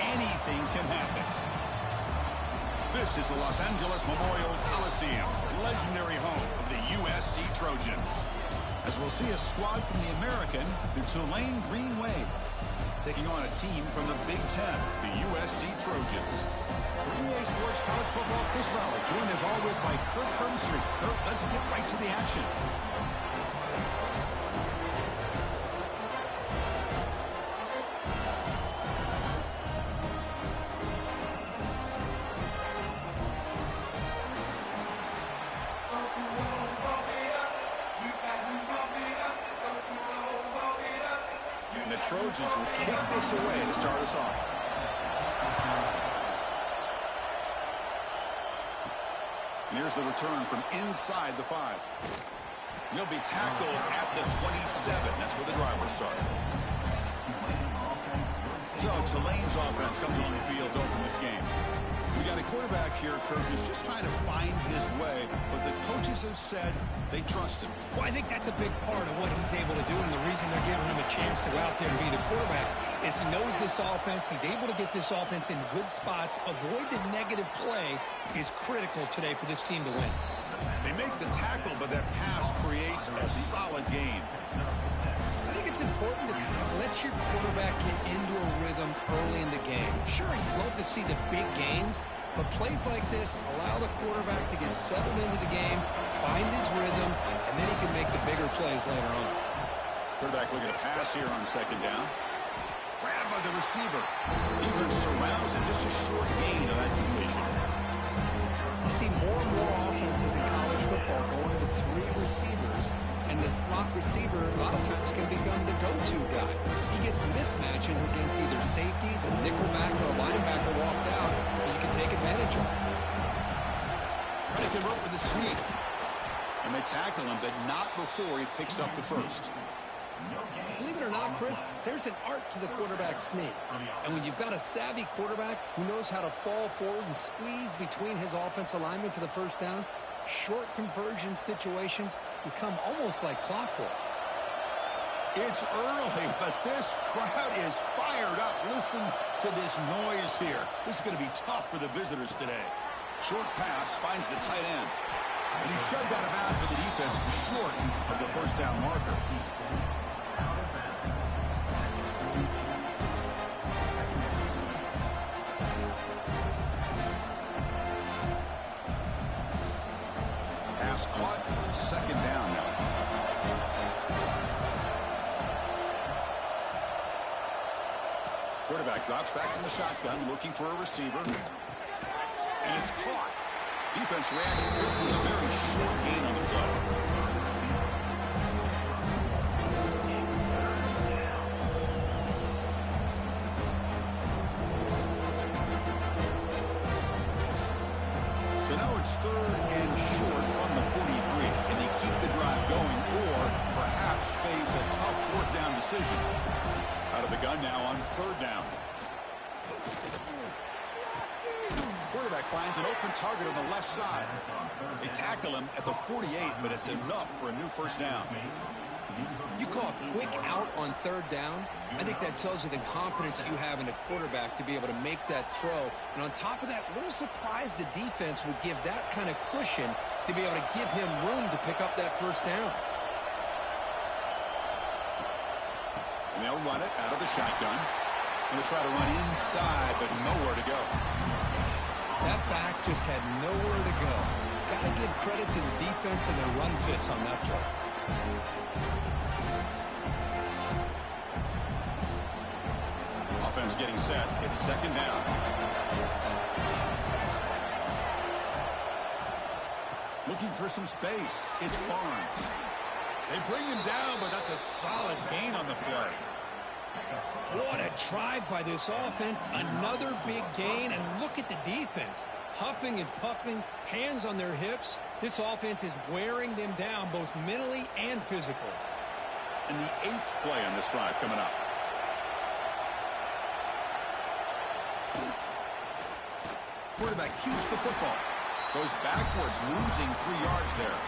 anything can happen. This is the Los Angeles Memorial Coliseum, legendary home of the USC Trojans. As we'll see a squad from the American, the Tulane Green Wave, taking on a team from the Big Ten, the USC Trojans. For EA Sports College Football, Chris Fowler, joined as always by Kirk Hermstreet. Kirk, let's get right to the action. The Trojans will kick this away to start us off. And here's the return from inside the 5. He'll be tackled at the 27. That's where the drive will start. So Tulane's offense comes on the field to open this game. We got a quarterback here, Kirk, who's just trying to find his way, but the coaches have said they trust him. Well, I think that's a big part of what he's able to do, and the reason they're giving him a chance to go out there and be the quarterback is he knows this offense. He's able to get this offense in good spots. Avoid the negative play is critical today for this team to win. They make the tackle, but that pass creates a solid gain. I think it's important to kind of let your quarterback get into a rhythm early in the game. Sure, you'd love to see the big gains, but plays like this allow the quarterback to get settled into the game, find his rhythm, and then he can make the bigger plays later on. Quarterback looking to pass here on second down. Grabbed by the receiver. Defense surrounds him, just a short gain of that completion. You see more and more offenses in college football going to 3 receivers, and the slot receiver a lot of times can become the go-to guy. He gets mismatches against either safeties, a nickelback, or a linebacker walked out, and you can take advantage of it. Trying to convert with a sneak. And they tackle him, but not before he picks up the first. Believe it or not, Chris, there's an art to the quarterback sneak. And when you've got a savvy quarterback who knows how to fall forward and squeeze between his offensive linemen for the first down, short conversion situations become almost like clockwork. It's early, but this crowd is fired up. Listen to this noise here. This is going to be tough for the visitors today. Short pass finds the tight end. And he's shoved out of bounds by the defense short of the first down marker. Pass caught, second down now. Quarterback drops back from the shotgun, looking for a receiver. And it's caught. Defense reacts quickly, a very short gain on the play. So now it's 3rd and short from the 43. Can they keep the drive going or perhaps face a tough 4th down decision? Out of the gun now on 3rd down. Quarterback finds an open target on the left side. They tackle him at the 48, but it's enough for a new first down. You call it quick out on 3rd down. I think that tells you the confidence you have in a quarterback to be able to make that throw. And on top of that, a little surprised the defense would give that kind of cushion to be able to give him room to pick up that first down. And they'll run it out of the shotgun. Going to try to run inside, but nowhere to go. That back just had nowhere to go. Got to give credit to the defense and their run fits on that play. Offense getting set. It's second down. Looking for some space. It's Barnes. They bring him down, but that's a solid gain on the play. What a drive by this offense. Another big gain, and look at the defense. Huffing and puffing, hands on their hips. This offense is wearing them down both mentally and physically. And the 8th play on this drive coming up. Quarterback keeps the football. Goes backwards, losing 3 yards there.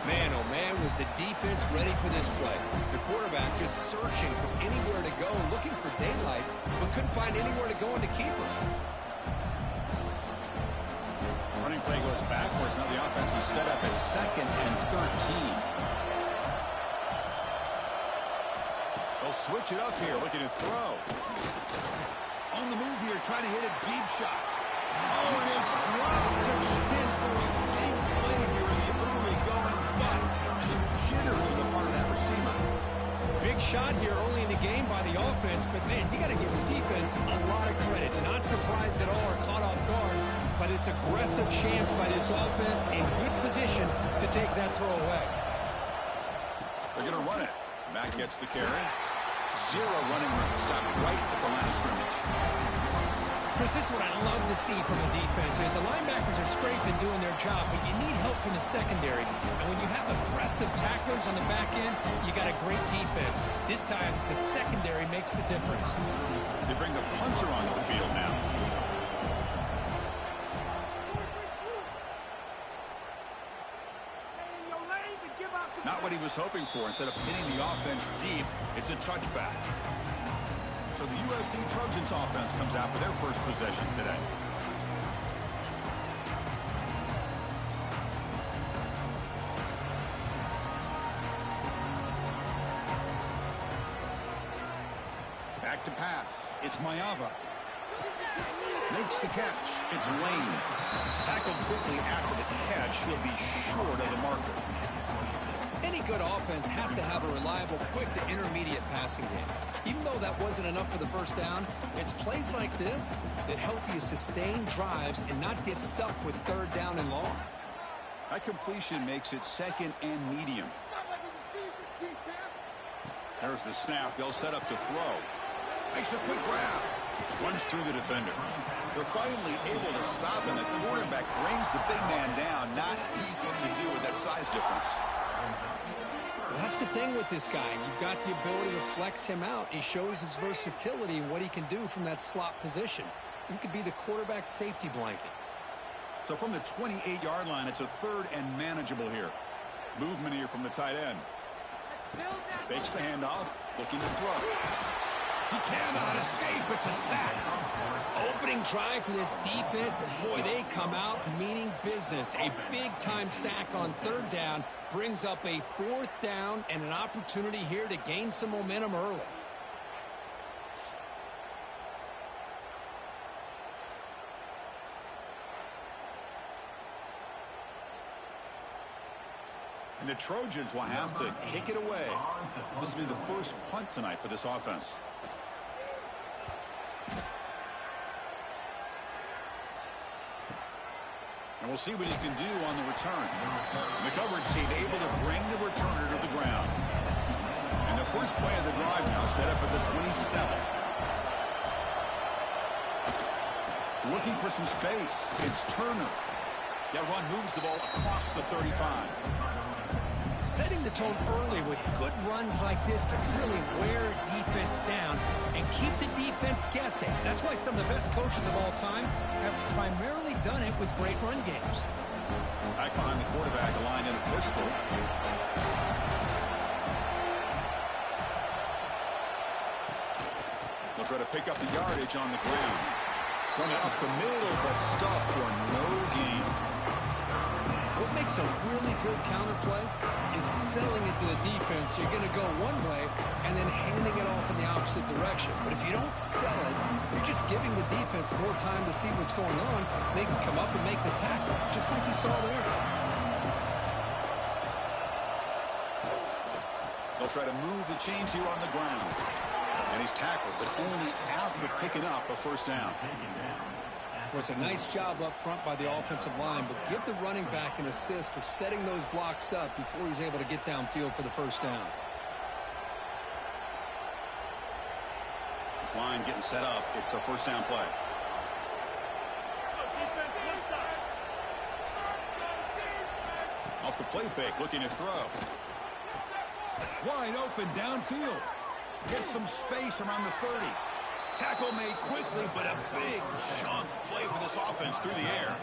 Man, oh man, was the defense ready for this play. The quarterback just searching for anywhere to go, looking for daylight, but couldn't find anywhere to go in the keeper. Running play goes backwards. Now the offense is set up at 2nd and 13. They'll switch it up here, looking to throw. On the move here, trying to hit a deep shot. Oh, and it's dropped. A chance for a big play here in the early going, but some jitter to the part of that receiver. Big shot here early in the game by the offense, but man, you got to give the defense a lot of credit. Not surprised at all or caught off guard, but it's aggressive chance by this offense in good position to take that throw away. They're going to run it. Mack gets the carry. 0 running room. Stopped right at the line of scrimmage. Chris, this is what I love to see from the defense is the linebackers are scraping doing their job, but you need help from the secondary. And when you have aggressive tacklers on the back end, you got a great defense. This time, the secondary makes the difference. They bring the punter onto the field now. Not what he was hoping for. Instead of hitting the offense deep, it's a touchback. So the USC Trojans offense comes out for their first possession today. Back to pass. It's Mayava. Makes the catch. It's Lane. Tackled quickly after the catch. He'll be short of the marker. Any good offense has to have a reliable, quick to intermediate passing game. Even though that wasn't enough for the first down, it's plays like this that help you sustain drives and not get stuck with 3rd down and long. That completion makes it 2nd and medium. There's the snap. They'll set up to throw. Makes a quick grab. Runs through the defender. They're finally able to stop him. The quarterback brings the big man down. Not easy to do with that size difference. That's the thing with this guy. You've got the ability to flex him out. He shows his versatility and what he can do from that slot position. He could be the quarterback safety blanket. So from the 28-yard line, it's a 3rd and manageable here. Movement here from the tight end. Fakes the handoff, looking to throw. He cannot escape. It's a sack. Opening drive for this defense, and boy, they come out meaning business. A big-time sack on 3rd down brings up a 4th down and an opportunity here to gain some momentum early. And the Trojans will have to kick it away. This will be the first punt tonight for this offense. And we'll see what he can do on the return. The coverage team able to bring the returner to the ground. And the first play of the drive now set up at the 27. Looking for some space. It's Turner. That run moves the ball across the 35. Setting the tone early with good runs like this can really wear defense down and keep the defense guessing. That's why some of the best coaches of all time have primarily done it with great run games. Back behind the quarterback, aligned in a pistol. They'll try to pick up the yardage on the ground. Run it up the middle, but stuffed for no gain. What makes a really good counterplay is selling it to the defense. You're going to go one way and then handing it off in the opposite direction. But if you don't sell it, you're just giving the defense more time to see what's going on. They can come up and make the tackle, just like you saw there. They'll try to move the chains here on the ground. And he's tackled, but only after picking up a 1st down. Well, it's a nice job up front by the offensive line, but give the running back an assist for setting those blocks up before he's able to get downfield for the 1st down. This line getting set up. It's a 1st down play. Off the play fake, looking to throw. Wide open downfield. Gets some space around the 30. Tackle made quickly, but a big chunk play for this offense through the air.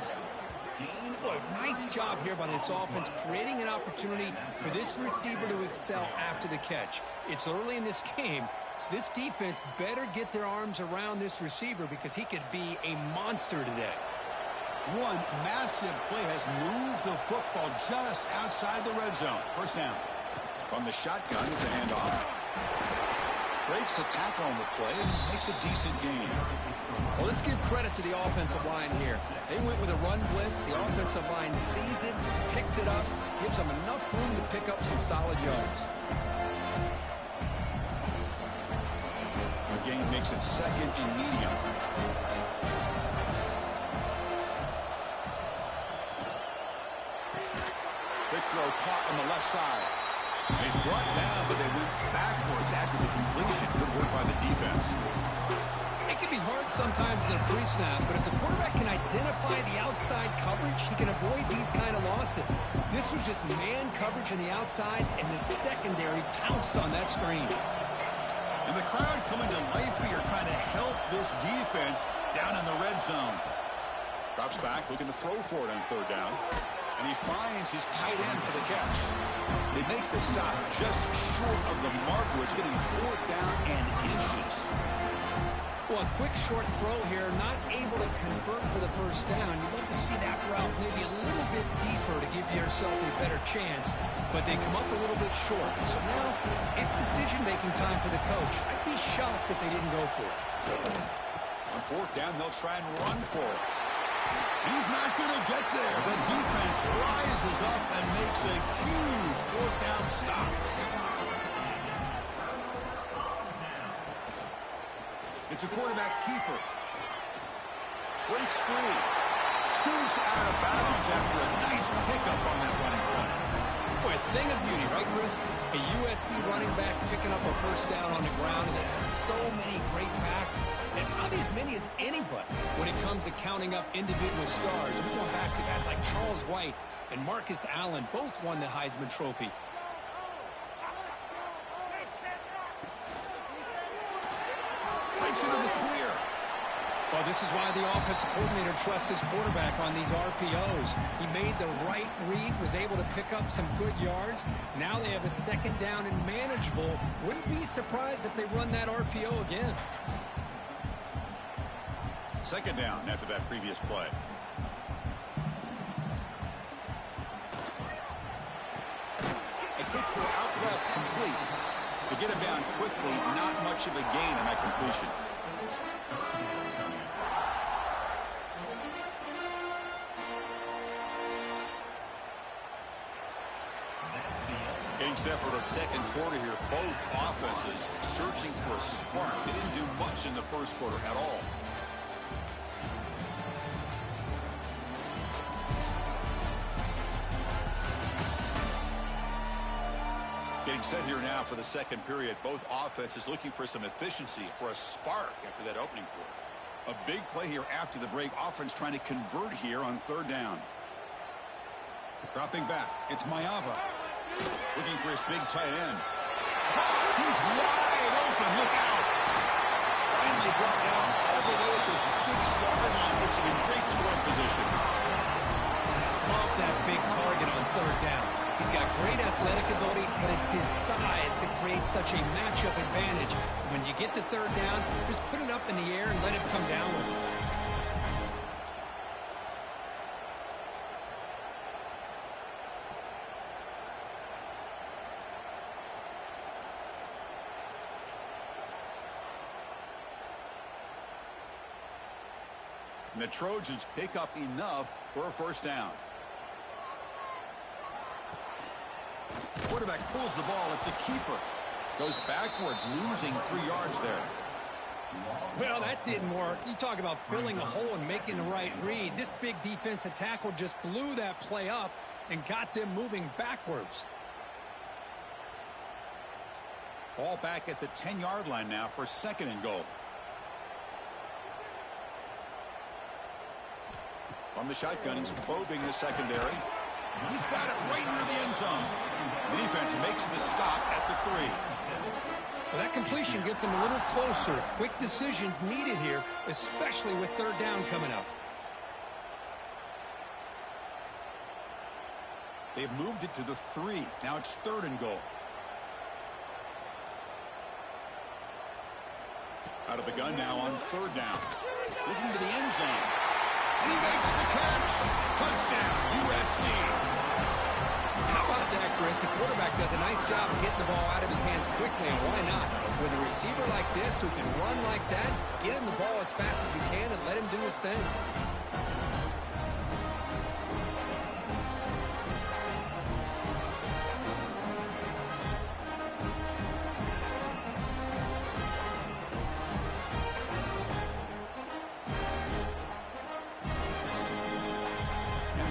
Boy, nice job here by this offense, creating an opportunity for this receiver to excel after the catch. It's early in this game, so this defense better get their arms around this receiver because he could be a monster today. One massive play has moved the football just outside the red zone. First down. From the shotgun, it's a handoff. Breaks a tackle on the play and makes a decent gain. Well, let's give credit to the offensive line here. They went with a run blitz. The offensive line sees it, picks it up, gives them enough room to pick up some solid yards. The gain makes it second and medium. Big throw caught on the left side. He's brought down, but they went backwards after the completion. Good work by the defense. It can be hard sometimes in a pre-snap, but if the quarterback can identify the outside coverage, he can avoid these kind of losses. This was just man coverage on the outside, and the secondary pounced on that screen. And the crowd coming to life here, trying to help this defense down in the red zone. Drops back, looking to throw for it on third down. And he finds his tight end for the catch. They make the stop just short of the marker. It's getting fourth down and inches. Well, a quick short throw here, not able to convert for the first down. You'd love to see that route maybe a little bit deeper to give yourself a better chance, but they come up a little bit short. So now it's decision-making time for the coach. I'd be shocked if they didn't go for it. On fourth down, they'll try and run for it. He's not going to get there. The defense rises up and makes a huge fourth down stop. It's a quarterback keeper. Breaks free. Scoots out of bounds after a nice pickup on that running play. Boy, a thing of beauty, right, Chris? A USC running back picking up a first down on the ground, and they had so many great backs, and probably as many as anybody when it comes to counting up individual stars. We're going back to guys like Charles White and Marcus Allen, both won the Heisman Trophy. Breaks into the clear. Well, this is why the offensive coordinator trusts his quarterback on these RPOs. He made the right read, was able to pick up some good yards. Now they have a second down and manageable. Wouldn't be surprised if they run that RPO again. Second down after that previous play. A kick throw out left, complete. To get him down quickly, not much of a gain on that completion. Getting set for the second quarter here. Both offenses searching for a spark. They didn't do much in the first quarter at all. Getting set here now for the second period. Both offenses looking for some efficiency, for a spark after that opening quarter. A big play here after the break. Offense trying to convert here on third down. Dropping back. It's Mayava. Looking for his big tight end. He's wide open. Look out. Finally brought down all the way at the 6-yard line. Puts him in great scoring position. Love that big target on third down. He's got great athletic ability, but it's his size that creates such a matchup advantage. When you get to third down, just put it up in the air and let him come down with it. And the Trojans pick up enough for a first down. Quarterback pulls the ball. It's a keeper. Goes backwards, losing 3 yards there. Well, that didn't work. You talk about filling a hole and making the right read. This big defensive tackle just blew that play up and got them moving backwards. Ball back at the 10-yard line now for second and goal. From the shotgun, he's probing the secondary. He's got it right near the end zone. The defense makes the stop at the 3. Well, that completion gets him a little closer. Quick decisions needed here, especially with third down coming up. They've moved it to the 3. Now it's 3rd and goal. Out of the gun now on 3rd down. Looking to the end zone. And he makes the catch. Touchdown, USC. How about that, Chris? The quarterback does a nice job of getting the ball out of his hands quickly, and why not? With a receiver like this who can run like that, get him the ball as fast as you can and let him do his thing.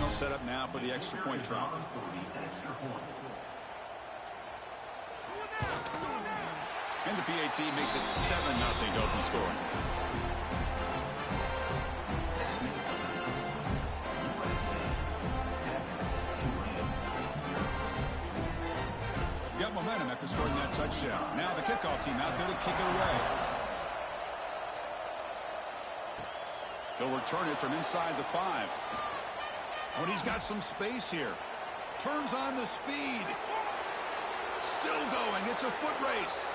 Set up now for the extra point try. And the PAT makes it 7-0 to open scoring. Got momentum after scoring that touchdown. Now the kickoff team out there to kick it away. They'll return it from inside the 5. When he's got some space here. Turns on the speed. Still going. It's a foot race.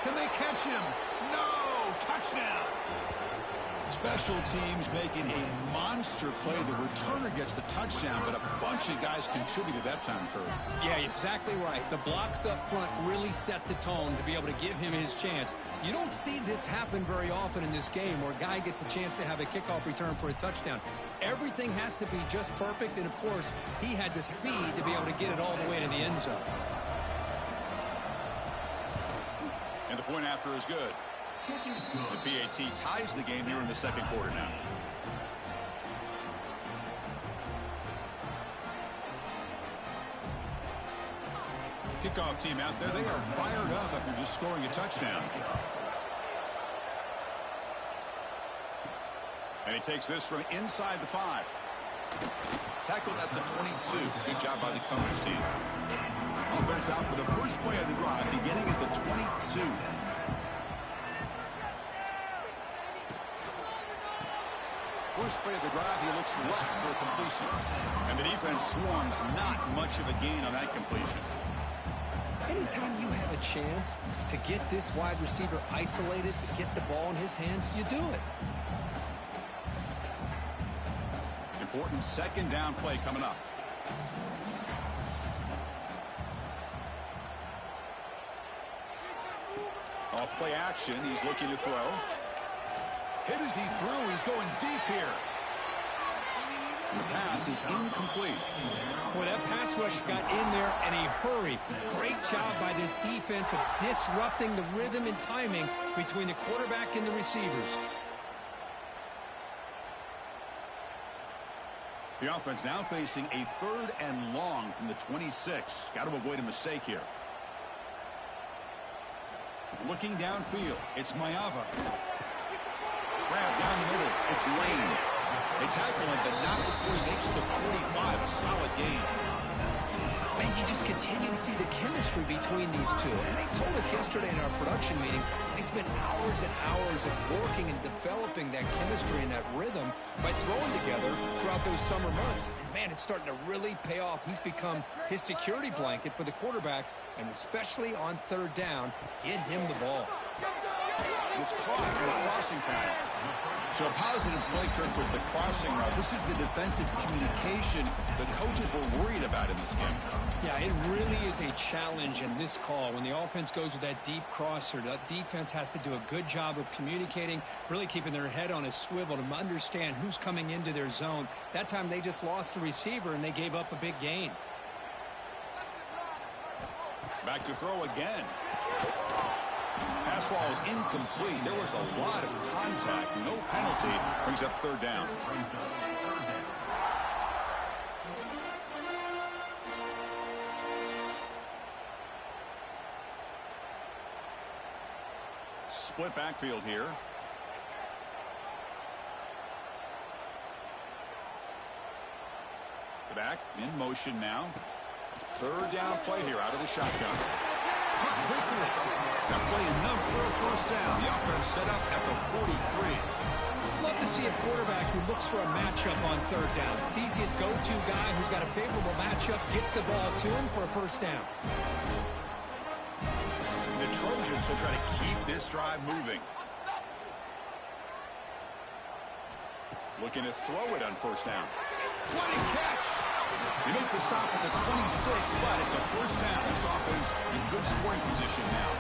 Can they catch him? No! Touchdown! Special teams making a monster play. The returner gets the touchdown, but a bunch of guys contributed that time, Kurt. Yeah, you're exactly right. The blocks up front really set the tone to be able to give him his chance. You don't see this happen very often in this game where a guy gets a chance to have a kickoff return for a touchdown. Everything has to be just perfect, and of course, he had the speed to be able to get it all the way to the end zone. And the point after is good. The PAT ties the game here in the second quarter now. Kickoff team out there. They are fired up after just scoring a touchdown. And he takes this from inside the 5. Tackled at the 22. Good job by the coverage team. Offense out for the first play of the drive, beginning at the 22. First play of the drive, he looks left for a completion. And the defense swarms, not much of a gain on that completion. Anytime you have a chance to get this wide receiver isolated, to get the ball in his hands, you do it. Important second down play coming up. Off play action, he's looking to throw. Hit as he threw. He's going deep here. And the pass is incomplete. Boy, that pass rush got in there in a hurry. Great job by this defense of disrupting the rhythm and timing between the quarterback and the receivers. The offense now facing a 3rd and long from the 26. Got to avoid a mistake here. Looking downfield, it's Mayava. Grab down the middle, it's Lane. They tackle him, but not before he makes the 45. A solid gain. Man, you just continue to see the chemistry between these two. And they told us yesterday in our production meeting, they spent hours and hours of working and developing that chemistry and that rhythm by throwing together throughout those summer months. And man, it's starting to really pay off. He's become his security blanket for the quarterback, and especially on 3rd down, get him the ball. It's caught in the crossing pattern. So a positive play, Kirk, with the crossing route. This is the defensive communication the coaches were worried about in this game. Yeah, it really is a challenge in this call. When the offense goes with that deep crosser, that defense has to do a good job of communicating, really keeping their head on a swivel to understand who's coming into their zone. That time they just lost the receiver and they gave up a big gain. Back to throw again. Pass ball is incomplete. There was a lot of contact. No penalty. Brings up 3rd down. Split backfield here. The back in motion now. 3rd down play here out of the shotgun. Cut quickly. That play enough for a first down. The offense set up at the 43. Love love to see a quarterback who looks for a matchup on third down. Sees his go-to guy who's got a favorable matchup, gets the ball to him for a first down. The Trojans will try to keep this drive moving. Looking to throw it on first down. What a catch! They make the stop at the 26, but it's a first down. This offense in good scoring position now.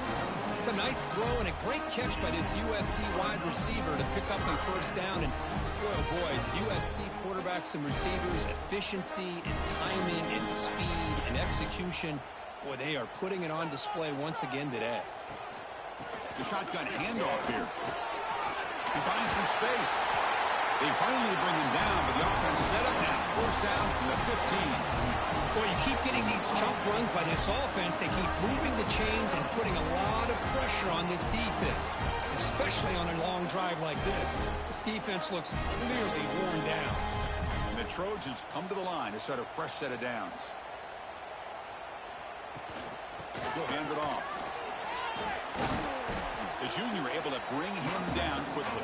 It's a nice throw and a great catch by this USC wide receiver to pick up a first down. And boy, oh boy, USC quarterbacks and receivers, efficiency and timing and speed and execution. Boy, they are putting it on display once again today. The shotgun handoff here. He finds some space. They finally bring him down, but the offense set up now. First down from the 15. Well, you keep getting these chunk runs by this offense. They keep moving the chains and putting a lot of pressure on this defense, especially on a long drive like this. This defense looks clearly worn down. And the Trojans come to the line to set a fresh set of downs. He'll hand it off. The junior able to bring him down quickly.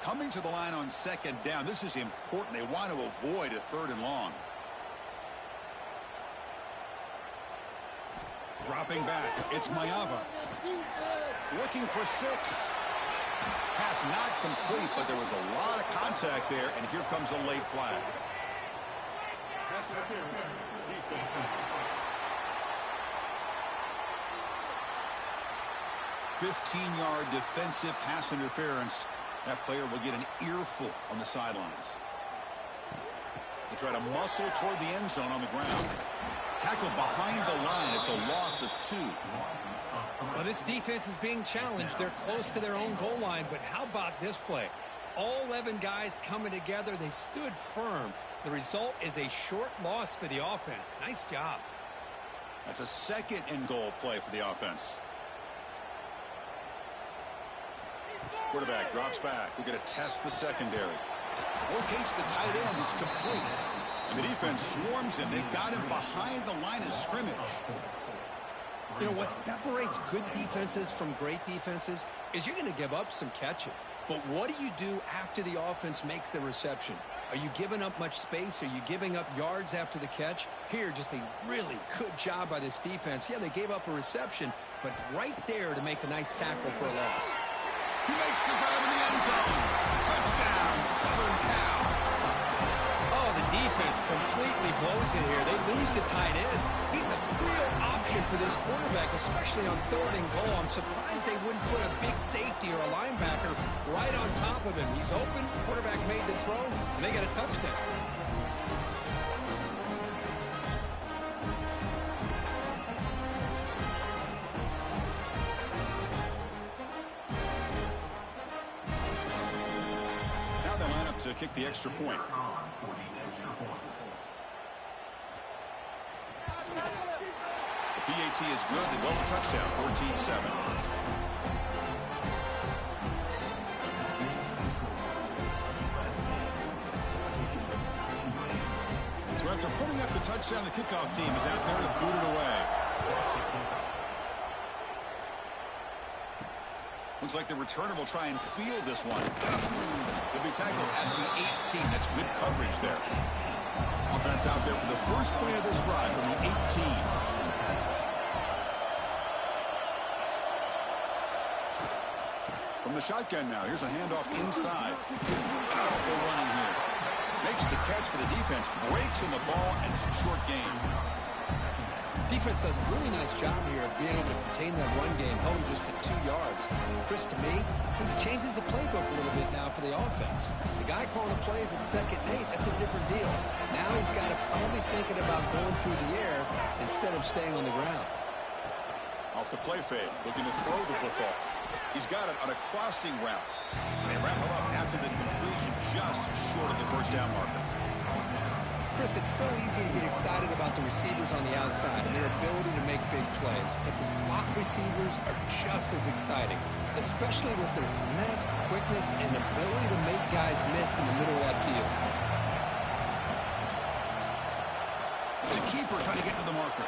Coming to the line on second down. This is important. They want to avoid a third and long. Dropping back. It's Mayava. Looking for 6. Pass not complete, but there was a lot of contact there, and here comes a late flag. 15-yard defensive pass interference. That player will get an earful on the sidelines. They try to muscle toward the end zone on the ground. Tackle behind the line. It's a loss of 2. Well, this defense is being challenged. They're close to their own goal line, but how about this play? All 11 guys coming together. They stood firm. The result is a short loss for the offense. Nice job. That's a second and goal play for the offense. Quarterback drops back. We're going to test the secondary. Locates the tight end. It's complete. And the defense swarms him. They've got him behind the line of scrimmage. You know, what separates good defenses from great defenses is you're going to give up some catches. But what do you do after the offense makes the reception? Are you giving up much space? Are you giving up yards after the catch? Here, just a really good job by this defense. Yeah, they gave up a reception, but right there to make a nice tackle for a loss. He makes the grab in the end zone. Touchdown, Southern Cal. Oh, the defense completely blows it here. They lose the tight end. He's a real option for this quarterback, especially on third and goal. I'm surprised they wouldn't put a big safety or a linebacker right on top of him. He's open. Quarterback made the throw, and they got a touchdown. To kick the extra point. The PAT is good. They go for touchdown, 14-7. So after putting up the touchdown, the kickoff team is out there to boot it away. Looks like the returner will try and field this one. He'll be tackled at the 18. That's good coverage there. Offense out there for the first play of this drive from the 18. From the shotgun now. Here's a handoff inside. Powerful running here. Makes the catch for the defense. Breaks in the ball, and it's a short game. Defense does a really nice job here of being able to contain that run game, held just at 2 yards. Chris, to me, this changes the playbook a little bit now for the offense. The guy calling the plays at 2nd and 8, that's a different deal. Now he's got to probably thinking about going through the air instead of staying on the ground. Off the play fake, looking to throw the football. He's got it on a crossing route. They wrap him up after the completion, just short of the first down marker. Chris, it's so easy to get excited about the receivers on the outside and their ability to make big plays, but the slot receivers are just as exciting, especially with their finesse, quickness, and ability to make guys miss in the middle of that field. It's a keeper trying to get to the marker.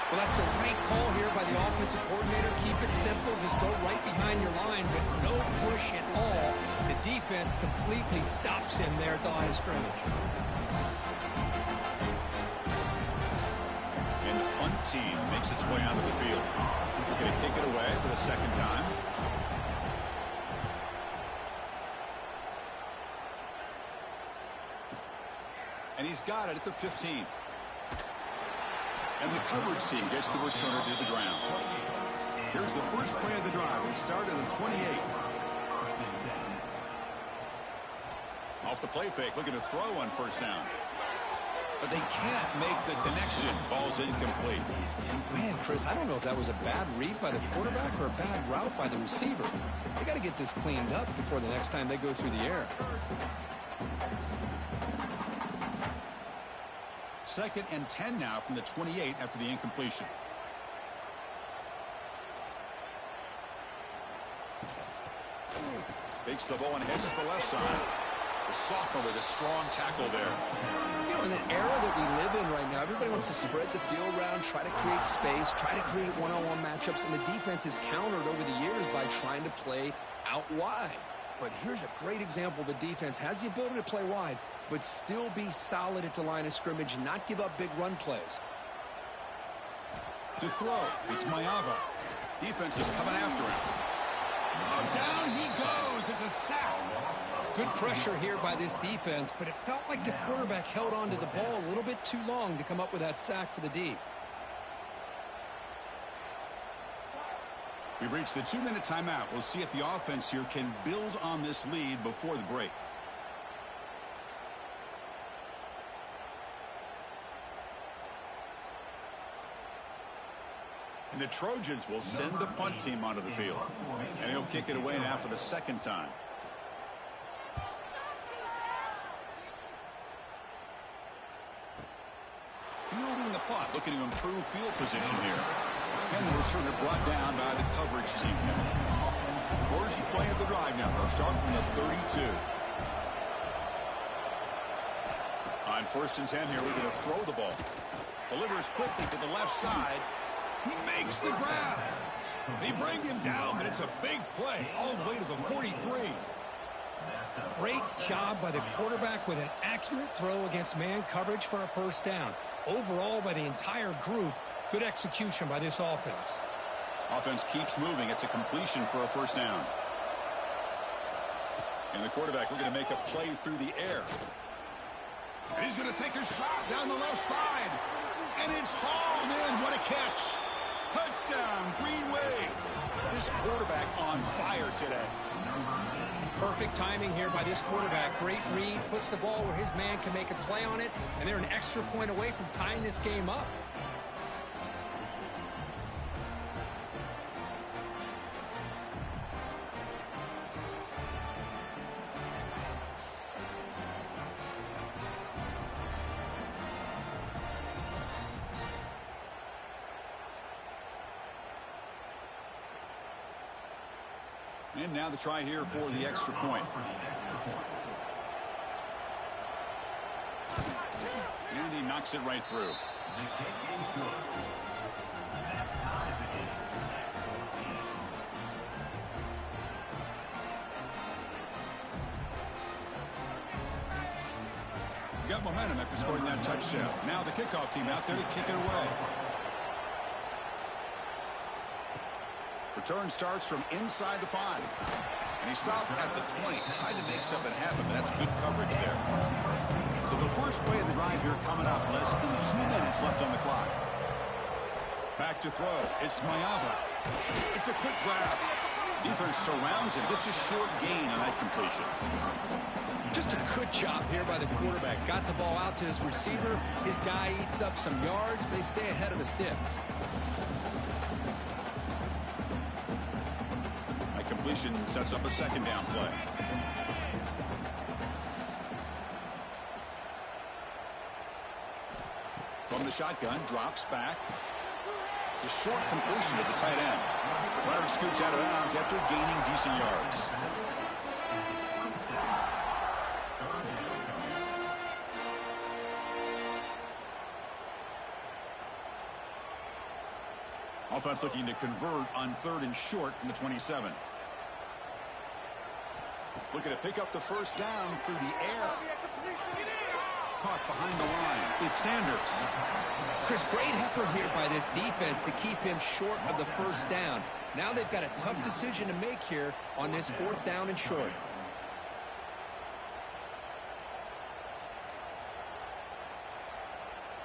Well, that's the right call here by the offensive coordinator. Keep it simple. Just go right behind your line, but no push at all. The defense completely stops him there at the line of scrimmage. And the punt team makes its way onto the field. They're going to kick it away for the second time. And he's got it at the 15. And the coverage team gets the returner to the ground. Here's the first play of the drive. We start at the 28. Off the play fake, looking to throw on first down. But they can't make the connection. Ball's incomplete. Man, Chris, I don't know if that was a bad read by the quarterback or a bad route by the receiver. They got to get this cleaned up before the next time they go through the air. Second and 10 now from the 28 after the incompletion. Takes the ball and heads to the left side. The sophomore with a strong tackle there. You know, in the era that we live in right now, everybody wants to spread the field around, try to create space, try to create one-on-one matchups, and the defense is countered over the years by trying to play out wide. But here's a great example. The defense has the ability to play wide, but still be solid at the line of scrimmage, not give up big run plays. To throw, it's Mayava. Defense is coming after him. Oh, down he goes. It's a sack. Good pressure here by this defense, but it felt like the quarterback held on to the ball a little bit too long to come up with that sack for the D. We've reached the 2-minute timeout. We'll see if the offense here can build on this lead before the break. And the Trojans will send the punt team onto the field. And he'll kick it away now for the second time. Fielding the punt, looking to improve field position here. And the returner brought down by the coverage team. First play of the drive now. They'll start from the 32. On first and 10 here, we're going to throw the ball. Delivers quickly to the left side. He makes the grab. They bring him down, but it's a big play all the way to the 43. Great job by the quarterback with an accurate throw against man coverage for a first down. Overall, by the entire group, good execution by this offense. Offense keeps moving. It's a completion for a first down. And the quarterback looking to make a play through the air. And he's going to take a shot down the left side. And it's hauled in. What a catch. Touchdown, Green Wave. This quarterback on fire today. Perfect timing here by this quarterback. Great read, puts the ball where his man can make a play on it, and they're an extra point away from tying this game up. And now the try here for the extra point. And he knocks it right through. You got momentum after scoring that touchdown. Now the kickoff team out there to kick it away. Return starts from inside the 5. And he stopped at the 20. Tried to make something happen, but that's good coverage there. So the first play of the drive here coming up. Less than 2 minutes left on the clock. Back to throw. It's Mayava. It's a quick grab. Defense surrounds him. Just a short gain on that completion. Just a good job here by the quarterback. Got the ball out to his receiver. His guy eats up some yards. They stay ahead of the sticks. Completion sets up a second down play. From the shotgun, drops back. It's a short completion to the tight end. Runner scoots out of bounds after gaining decent yards. Offense looking to convert on 3rd and short from the 27. Looking to pick up the first down through the air. Caught behind the line. It's Sanders. Chris, great effort here by this defense to keep him short of the first down. Now they've got a tough decision to make here on this 4th down and short.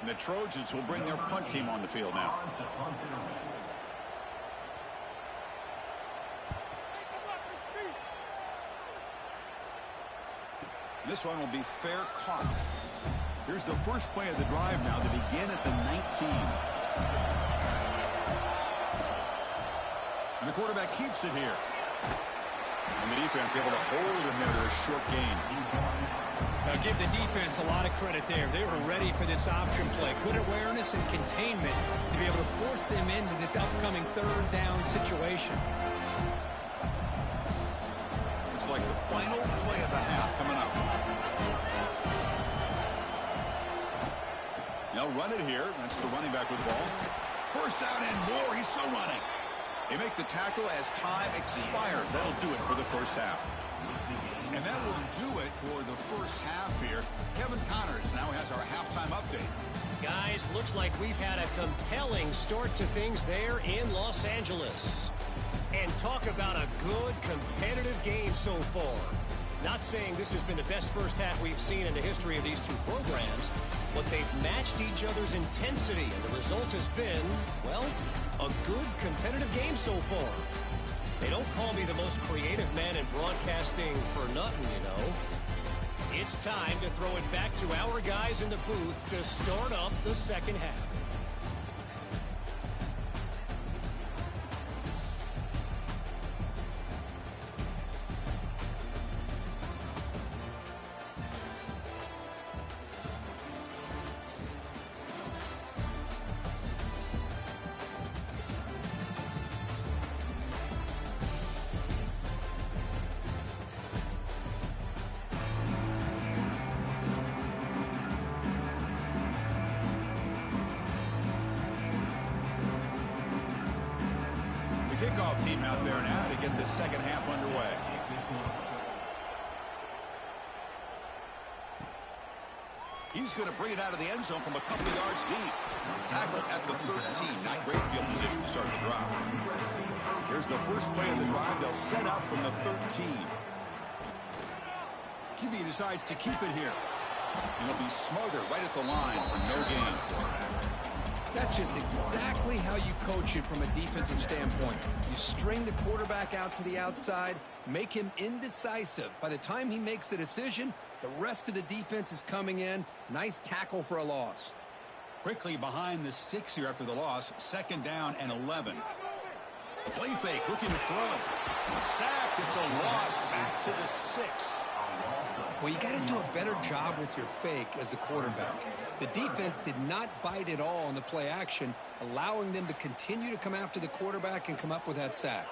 And the Trojans will bring their punt team on the field now. This one will be fair caught. Here's the first play of the drive now to begin at the 19. And the quarterback keeps it here. And the defense able to hold him there to a short gain. Now give the defense a lot of credit there. They were ready for this option play. Good awareness and containment to be able to force them into this upcoming 3rd down situation. Looks like the final play of the half coming up. They'll run it here. That's the running back with the ball. First down and more. He's still running. They make the tackle as time expires. That'll do it for the first half. And that will do it for the first half here. Kevin Connors now has our halftime update. Guys, looks like we've had a compelling start to things there in Los Angeles. And talk about a good competitive game so far. Not saying this has been the best first half we've seen in the history of these two programs, but they've matched each other's intensity, and the result has been, well, a good competitive game so far. They don't call me the most creative man in broadcasting for nothing, you know. It's time to throw it back to our guys in the booth to start up the second half. Kickoff team out there now to get the second half underway. He's going to bring it out of the end zone from a couple of yards deep. Tackle at the 13. Not great field position to start the drive. Here's the first play of the drive. They'll set up from the 13. QB decides to keep it here. And he'll be smothered right at the line for no gain. That's just exactly how you coach it from a defensive standpoint. You string the quarterback out to the outside, make him indecisive. By the time he makes a decision, the rest of the defense is coming in. Nice tackle for a loss. Quickly behind the sticks here after the loss. 2nd down and 11. Play fake, looking to throw. Sacked, it's a loss. Back to the 6. Well, you got to do a better job with your fake as the quarterback. The defense did not bite at all on the play action, allowing them to continue to come after the quarterback and come up with that sack.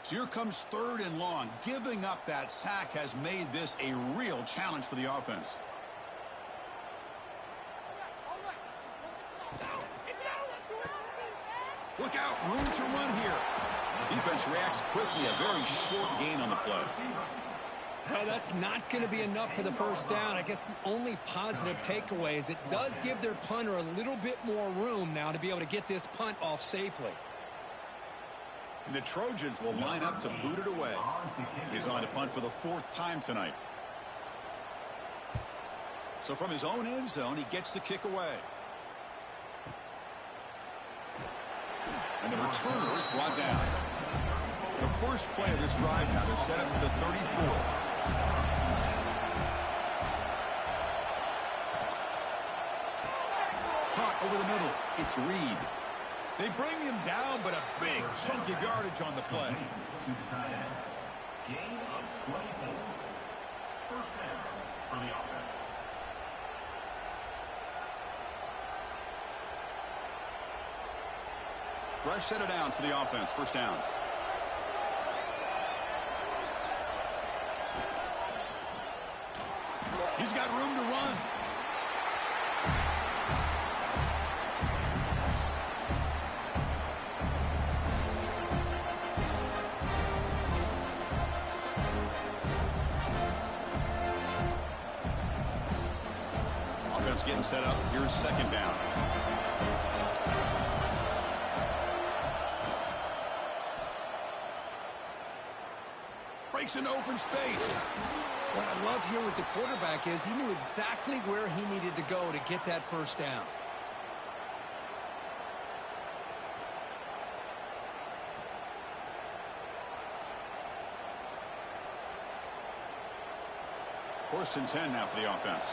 So here comes 3rd and long. Giving up that sack has made this a real challenge for the offense. Look out, room to run here. Defense reacts quickly, a very short gain on the play. Well, that's not going to be enough for the first down. I guess the only positive takeaway is it does give their punter a little bit more room now to be able to get this punt off safely. And the Trojans will line up to boot it away. He's on to punt for the 4th time tonight. So from his own end zone, he gets the kick away. And the returner is brought down. The first play of this drive now, they're set up to the 34. Caught over the middle. It's Reed. They bring him down, but a big chunk of yardage on the play. Gain of 24. First down for the offense. Fresh set of downs for the offense. First down. He's got room to run. Offense getting set up. Here's second down. Breaks into open space. What I love here with the quarterback is he knew exactly where he needed to go to get that first down. First and 10 now for the offense.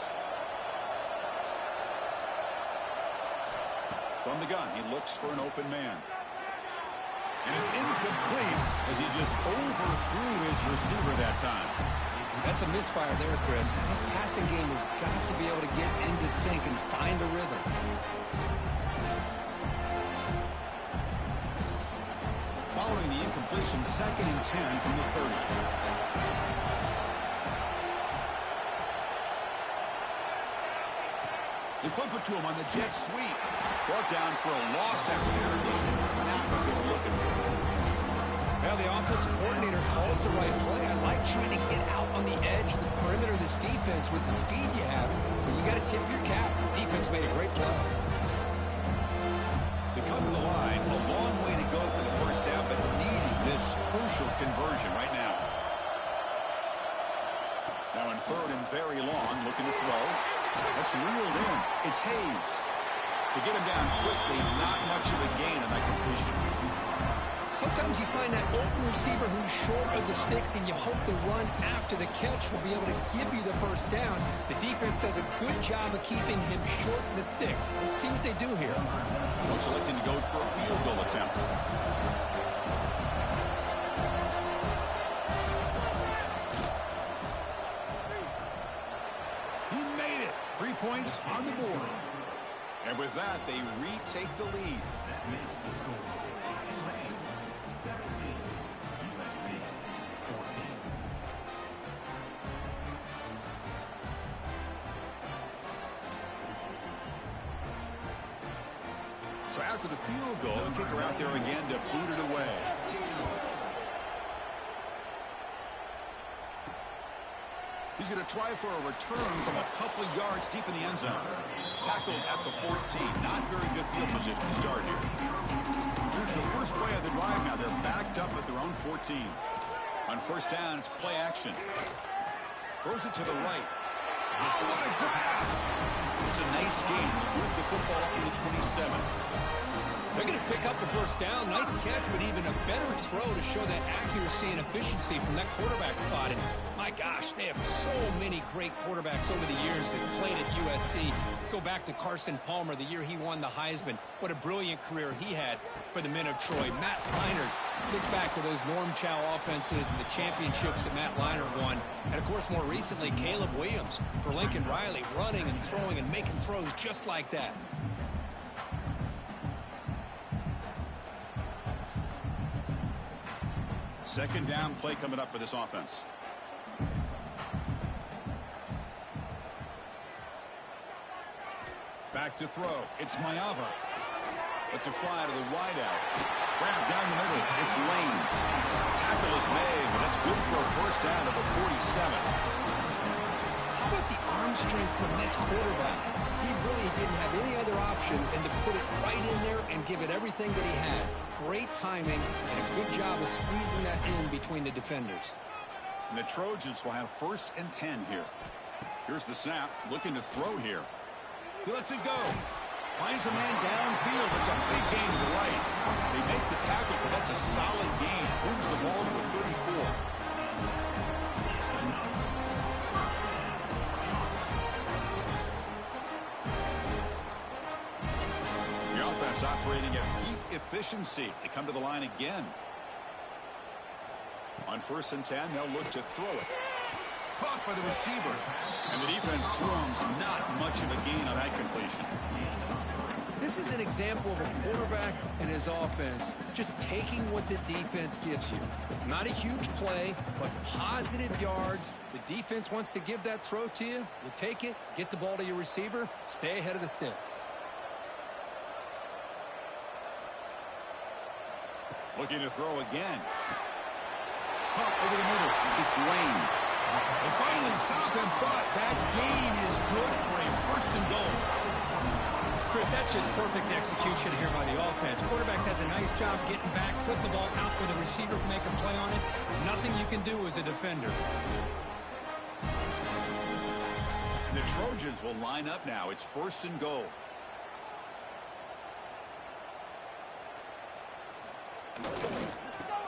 From the gun, he looks for an open man. And it's incomplete as he just overthrew his receiver that time. That's a misfire there, Chris. This passing game has got to be able to get into sync and find a rhythm. Following the incompletion, second and 10 from the 30. They flip it to him on the jet sweep. Brought down for a loss after the interdiction. Not what they were looking for. Well, the offensive coordinator calls the right play. I like trying to get out on the edge of the perimeter of this defense with the speed you have. But you got to tip your cap. The defense made a great play. They come to the line. A long way to go for the first down, but needing this crucial conversion right now. Now in third and very long, looking to throw. That's reeled in. It's Hayes. To get him down quickly, not much of a gain on that completion. Sometimes you find that open receiver who's short of the sticks, and you hope the run after the catch will be able to give you the first down. The defense does a good job of keeping him short of the sticks. Let's see what they do here. Coach electing to go for a field goal attempt. He made it. 3 points on the board. And with that, they retake the lead. That makes the score Tulane 17, USC 14. So after the field goal, the kicker out there again to boot it away. He's going to try for a return from a couple of yards deep in the end zone. Tackled at the 14. Not very good field position to start here. Here's the first play of the drive now. They're backed up at their own 14. On first down, it's play action. Throws it to the right. Oh, what a grab! It's a nice gain. Moves the football up to the 27. They're going to pick up the first down. Nice catch, but even a better throw to show that accuracy and efficiency from that quarterback spot. And my gosh, they have so many great quarterbacks over the years that played at USC. Go back to Carson Palmer, the year he won the Heisman. What a brilliant career he had for the men of Troy. Matt Leinart, think back to those Norm Chow offenses and the championships that Matt Leinart won. And, of course, more recently, Caleb Williams for Lincoln Riley, running and throwing and making throws just like that. Second down play coming up for this offense. Back to throw. It's Mayava. It's a fly to the wideout. Grab down the middle. It's Lane. Tackle is made, but that's good for a first down to the 47. How about the arm strength from this quarterback? He really didn't have any other option than to put it right in there and give it everything that he had. Great timing and a good job of squeezing that in between the defenders. And the Trojans will have first and 10 here. Here's the snap. Looking to throw here. He lets it go. Finds a man downfield. It's a big gain to the right. They make the tackle, but that's a solid gain. Moves the ball to the 34. The offense operating at peak efficiency. They come to the line again. On first and 10, they'll look to throw it. Caught by the receiver. And the defense swarms. Not much of a gain on that completion. This is an example of a quarterback and his offense just taking what the defense gives you. Not a huge play, but positive yards. The defense wants to give that throw to you. You take it, get the ball to your receiver, stay ahead of the sticks. Looking to throw again. Caught over the middle. It's Lane. They finally stop him, but that gain is good for a first and goal. Chris, that's just perfect execution here by the offense. Quarterback does a nice job getting back, putting the ball out where the receiver can make a play on it. Nothing you can do as a defender. The Trojans will line up now. It's first and goal.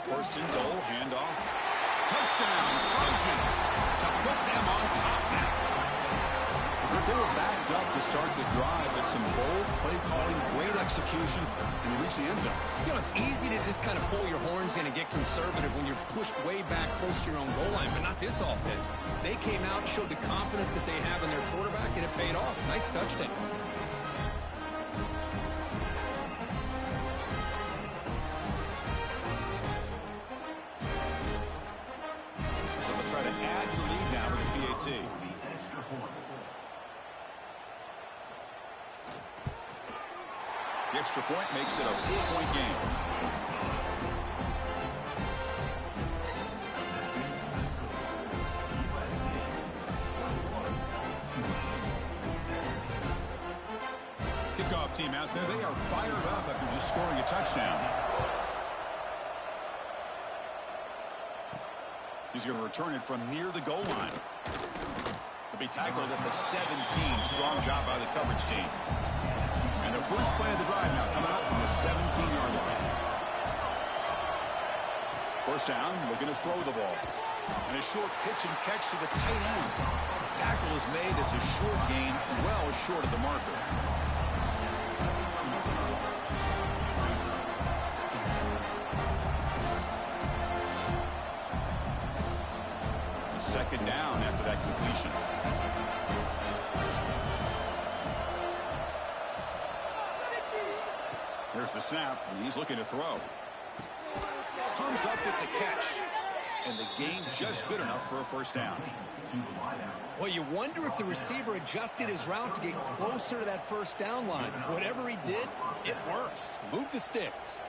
First and goal, handoff. Touchdown, Trojans, to put them on top now. They were backed up to start the drive, but some bold play calling, great execution, and they reached the end zone. You know, it's easy to just kind of pull your horns in and get conservative when you're pushed way back close to your own goal line, but not this offense. They came out, showed the confidence that they have in their quarterback, and it paid off. Nice touchdown. They'll try to add to the lead now with the PAT. The extra point makes it a 4-point game. Kickoff team out there. They are fired up after just scoring a touchdown. He's going to return it from near the goal line. He'll be tackled at the 17. Strong job by the coverage team. And the first play of the drive now coming up from the 17-yard line. First down, looking to throw the ball. And a short pitch and catch to the tight end. Tackle is made. It's a short gain, well short of the marker. Second down after that completion. Here's the snap, and he's looking to throw. Comes up with the catch, and the gain just good enough for a first down. Well, you wonder if the receiver adjusted his route to get closer to that first down line. Whatever he did, it works. Move the sticks.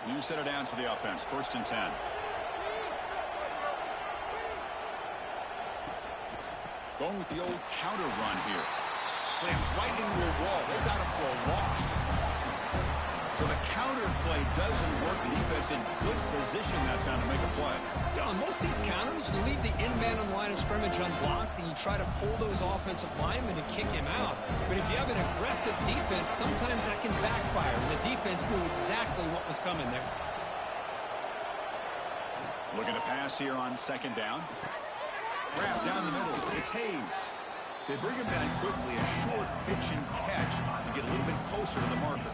New set of downs for the offense. First and 10. Going with the old counter run here. Slams right into a wall. They've got him for a loss. So the counter play doesn't work. The defense in good position that time to make a play. You know, on most of these counters, you leave the in-man on the line of scrimmage unblocked, and you try to pull those offensive linemen and kick him out. But if you have an aggressive defense, sometimes that can backfire. And the defense knew exactly what was coming there. Looking to pass here on second down. Wrap down the middle. It's Hayes. They bring him down quickly. A short pitch and catch to get a little bit closer to the marker.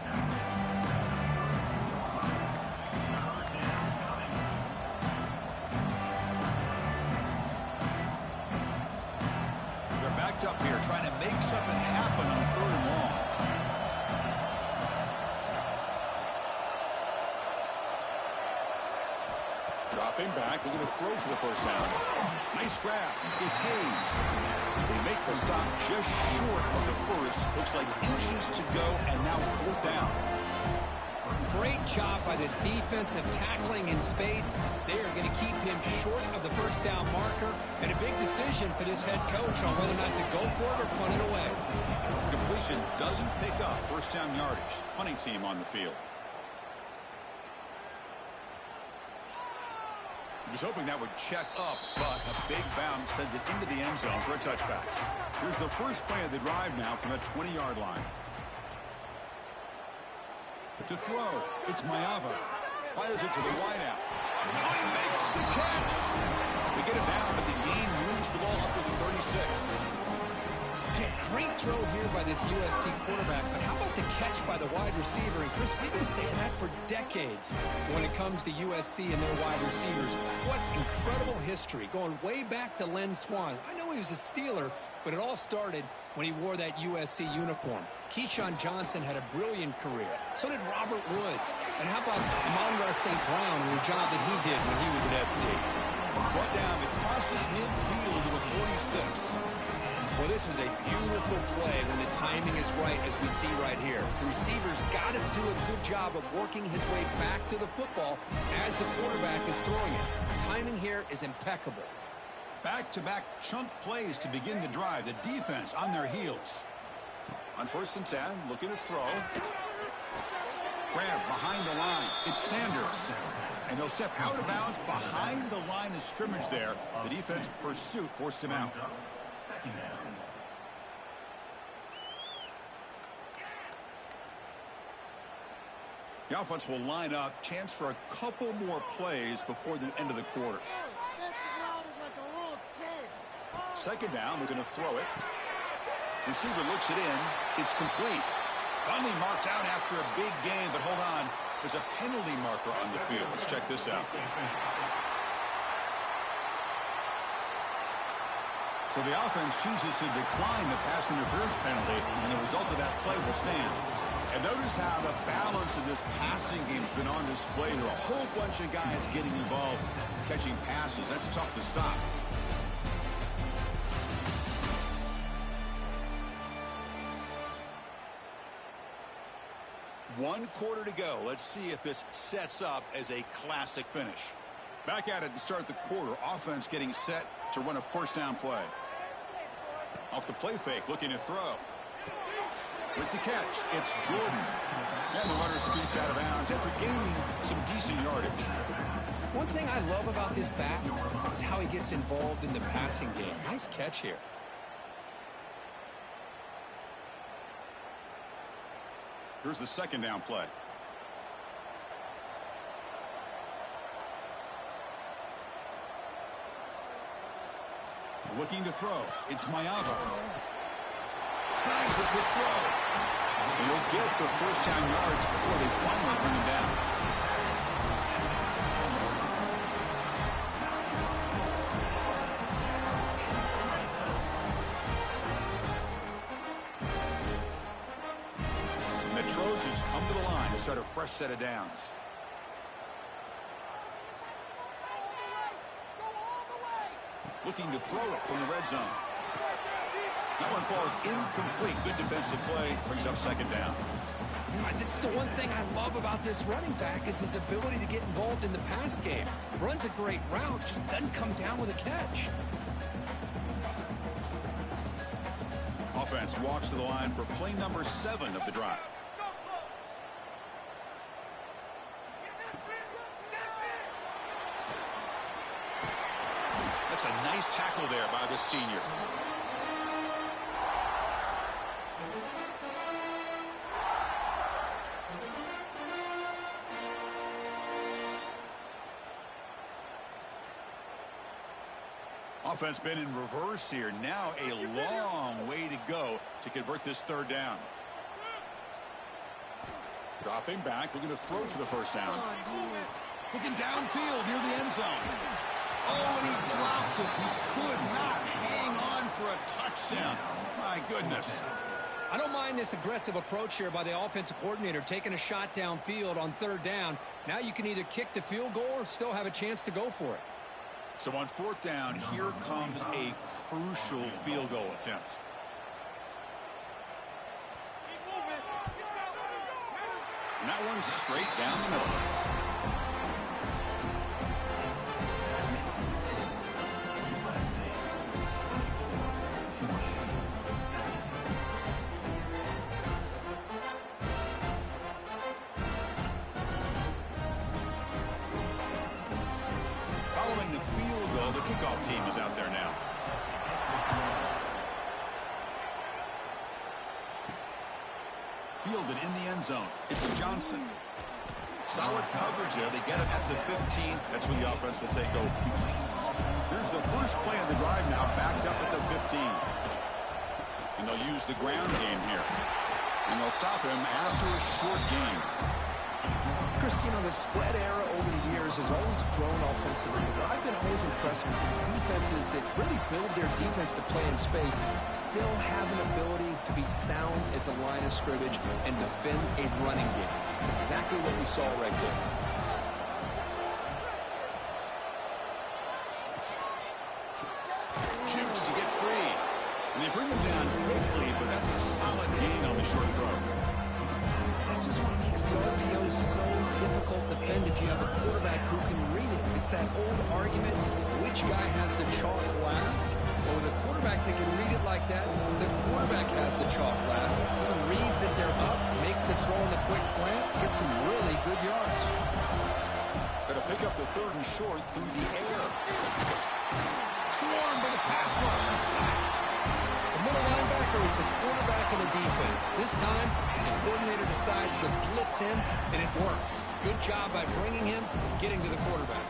They're backed up here trying to make something happen on third and long. Dropping back, looking to throw for the first down. Nice grab. It's Hayes. They make the stop just short of the first. Looks like inches to go, and now fourth down. Great job by this defensive tackling in space. They are going to keep him short of the first down marker, and a big decision for this head coach on whether or not to go for it or punt it away. Completion doesn't pick up first down yardage. Punting team on the field. He was hoping that would check up, but a big bounce sends it into the end zone for a touchback. Here's the first play of the drive now from the 20-yard line. To throw, it's Mayava. Fires it to the wideout. He makes the catch. They get it down, but the gain moves the ball up to the 36. Hey, great throw here by this USC quarterback, but how about the catch by the wide receiver? And Chris, we've been saying that for decades when it comes to USC and their wide receivers. What incredible history, going way back to Len Swan. I know he was a Steeler, but it all started when he wore that USC uniform. Keyshawn Johnson had a brilliant career. So did Robert Woods. And how about Amon-Ra St. Brown and the job that he did when he was at SC? Brought down, it crosses midfield to the 46. Well, this is a beautiful play when the timing is right, as we see right here. The receiver's got to do a good job of working his way back to the football as the quarterback is throwing it. Timing here is impeccable. Back-to-back chunk plays to begin the drive. The defense on their heels. On 1st and 10, looking to throw. Grab behind the line. It's Sanders. And he'll step out of bounds behind the line of scrimmage there. The defense pursuit forced him out. Second down. The offense will line up. Chance for a couple more plays before the end of the quarter. Second down, we're going to throw it. Receiver looks it in. It's complete. Finally marked out after a big game, but hold on. There's a penalty marker on the field. Let's check this out. So the offense chooses to decline the pass interference penalty, and the result of that play will stand. And notice how the balance of this passing game has been on display here. A whole bunch of guys getting involved, catching passes. That's tough to stop. One quarter to go. Let's see if this sets up as a classic finish. Back at it to start the quarter. Offense getting set to run a first down play. Off the play fake, looking to throw. With the catch, it's Jordan. And the runner scoots out of bounds after gaining some decent yardage. One thing I love about this back is how he gets involved in the passing game. Nice catch here. Here's the second down play. Looking to throw. It's Mayava. Snags the quick throw. And he'll get the first down yards before they finally bring him down. And the Trojans come to the line to start a fresh set of downs. Looking to throw it from the red zone. That one falls incomplete. Good defensive play. Brings up second down. You know, this is the one thing I love about this running back is his ability to get involved in the pass game. Runs a great route, just doesn't come down with a catch. Offense walks to the line for play number 7 of the drive. That's a nice tackle there by the senior. Offense been in reverse here. Now a long way to go to convert this third down. Dropping back, looking to throw for the first down. Looking downfield near the end zone. Oh, and he dropped it. He could not hang on for a touchdown. My goodness. I don't mind this aggressive approach here by the offensive coordinator, taking a shot downfield on third down. Now you can either kick the field goal or still have a chance to go for it. So on fourth down, here comes a crucial field goal attempt. And that one's straight down the middle. Following the field goal, the kickoff team is out there now. Fielded in the end zone. It's Johnson. Solid coverage there. They get him at the 15. That's where the offense will take over. Here's the first play of the drive now, backed up at the 15. And they'll use the ground game here. And they'll stop him after a short game. Chris, you know, the spread era over the years has always grown offensively, but I've been always impressed with defenses that really build their defense to play in space, still have an ability to be sound at the line of scrimmage and defend a running game. It's exactly what we saw right there. Jukes to get free. And they bring him down quickly, but that's a solid gain on the short throw. This is what makes the RPO so difficult to defend if you have a quarterback who can read it. It's that old argument, which guy has the chalk last? Well, with a quarterback that can read it like that, the quarterback has the chalk last. He reads that they're up, makes the throw in the quick slant, gets some really good yards. Going to pick up the 3rd and short through the air. Swarmed by the pass rush. A sack. The middle linebacker is the quarterback of the defense. This time, the coordinator decides to blitz him, and it works. Good job by bringing him and getting to the quarterback.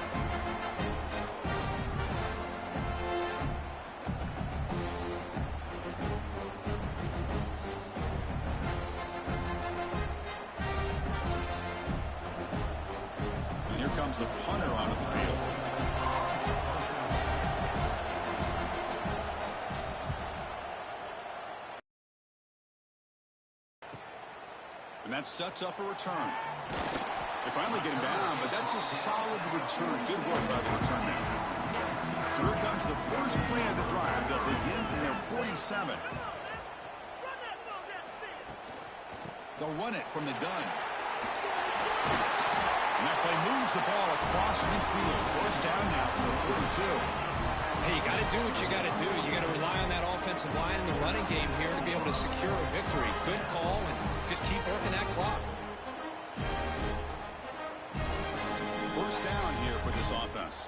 And here comes the punter onto the field. And that sets up a return. They finally get him down, but that's a solid return. Good work by the return man. So here comes the first play of the drive. They'll begin from their 47. They'll run it from the gun. And that play moves the ball across midfield. First down now from the 42. Hey, you got to do what you got to do. You got to rely on that offensive line in the running game here to be able to secure a victory. Good call, and just keep working that clock. First down here for this offense.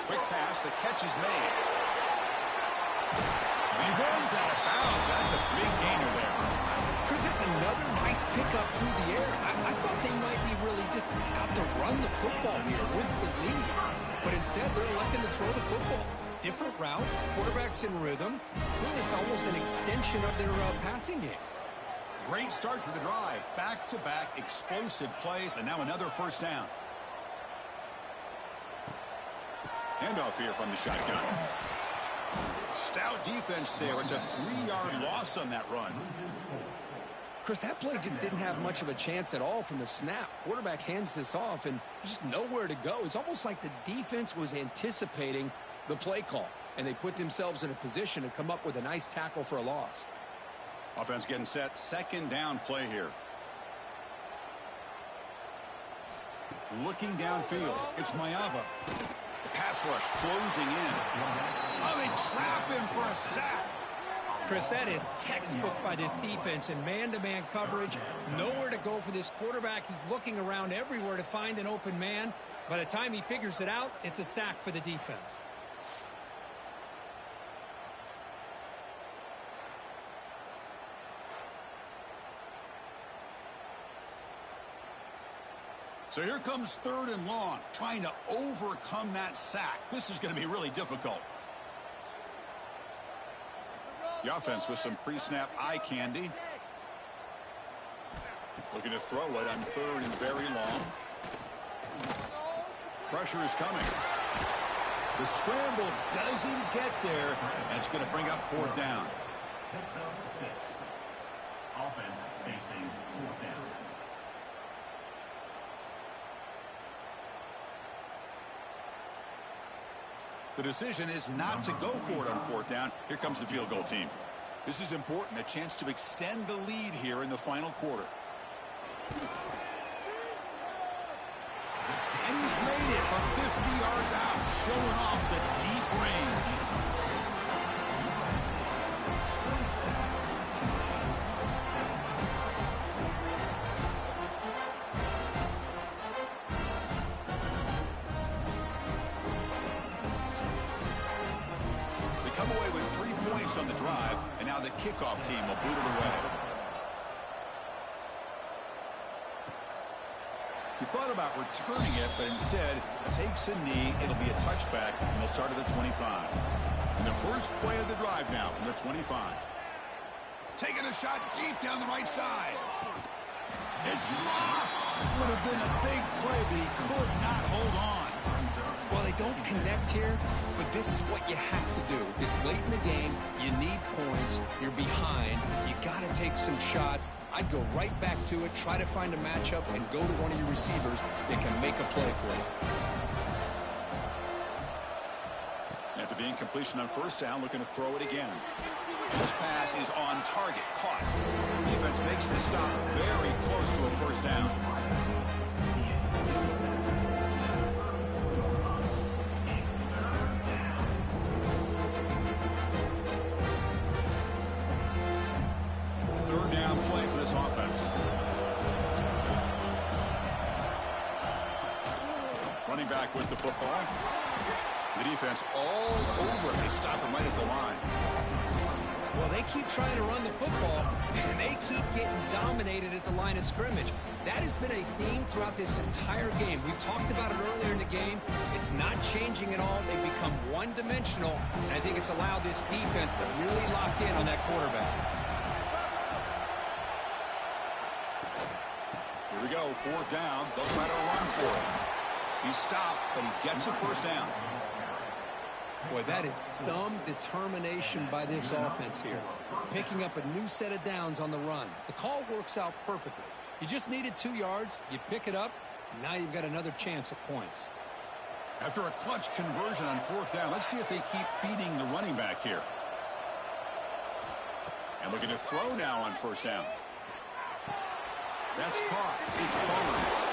Quick pass, the catch is made. And he runs out of bounds. That's a big gainer there. Chris, that's another nice pickup through the air. I thought they might be really just out to run the football here with the lead. But instead, they're electing to throw the football. Different routes, quarterbacks in rhythm. Really, it's almost an extension of their passing game. Great start to the drive. Back-to-back explosive plays, and now another first down. Handoff here from the shotgun. Stout defense there. It's a 3-yard loss on that run. Chris, that play just didn't have much of a chance at all from the snap. Quarterback hands this off, and just nowhere to go. It's almost like the defense was anticipating the play call, and they put themselves in a position to come up with a nice tackle for a loss. Offense getting set. Second down play here. Looking downfield. It's Mayava. The pass rush closing in. Oh, they trap him for a sack. Chris, that is textbook by this defense in man-to-man coverage. Nowhere to go for this quarterback. He's looking around everywhere to find an open man. By the time he figures it out, it's a sack for the defense. So here comes 3rd and long, trying to overcome that sack. This is going to be really difficult. The offense with some pre-snap eye candy. Looking to throw it on 3rd and very long. Pressure is coming. The scramble doesn't get there, and it's going to bring up 4th down. Picks up 6. Offense facing 4th down. The decision is not to go for it on 4th down. Here comes the field goal team. This is important, a chance to extend the lead here in the final quarter. And he's made it from 50 yards out, showing off the deep range. Come away with 3 points on the drive, and now the kickoff team will boot it away. He thought about returning it, but instead takes a knee. It'll be a touchback, and they'll start at the 25. And the first play of the drive now from the 25. Taking a shot deep down the right side. It's dropped. Would have been a big play, but he could not hold on. Well, they don't connect here, but this is what you have to do. It's late in the game. You need points. You're behind. You got to take some shots. I'd go right back to it, try to find a matchup, and go to one of your receivers that can make a play for you. After the incompletion on first down, looking to throw it again. This pass is on target, caught. Defense makes the stop very close to a first down. Third down play for this offense. Running back with the football. The defense all over. They stop him right at the line. Well, they keep trying to run the football, and they keep getting dominated at the line of scrimmage. That has been a theme throughout this entire game. We've talked about it earlier in the game. It's not changing at all. They've become one-dimensional, and I think it's allowed this defense to really lock in on that quarterback. Here we go, fourth down. They'll try to run for it. He's stopped, but he gets a first down. Boy, that is some determination by this offense here. Picking up a new set of downs on the run. The call works out perfectly. You just needed 2 yards. You pick it up. Now you've got another chance at points. After a clutch conversion on fourth down, let's see if they keep feeding the running back here. And looking to throw now on first down. That's caught. It's Barnes.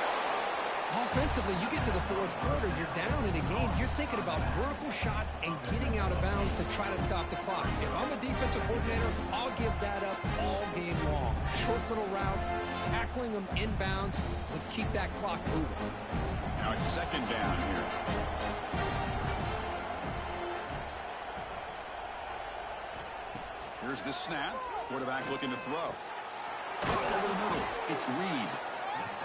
Offensively, you get to the fourth quarter, you're down in a game. You're thinking about vertical shots and getting out of bounds to try to stop the clock. If I'm a defensive coordinator, I'll give that up all game long. Short little routes, tackling them inbounds. Let's keep that clock moving. Now it's second down here. Here's the snap. Quarterback looking to throw. Over the middle. It's Reed.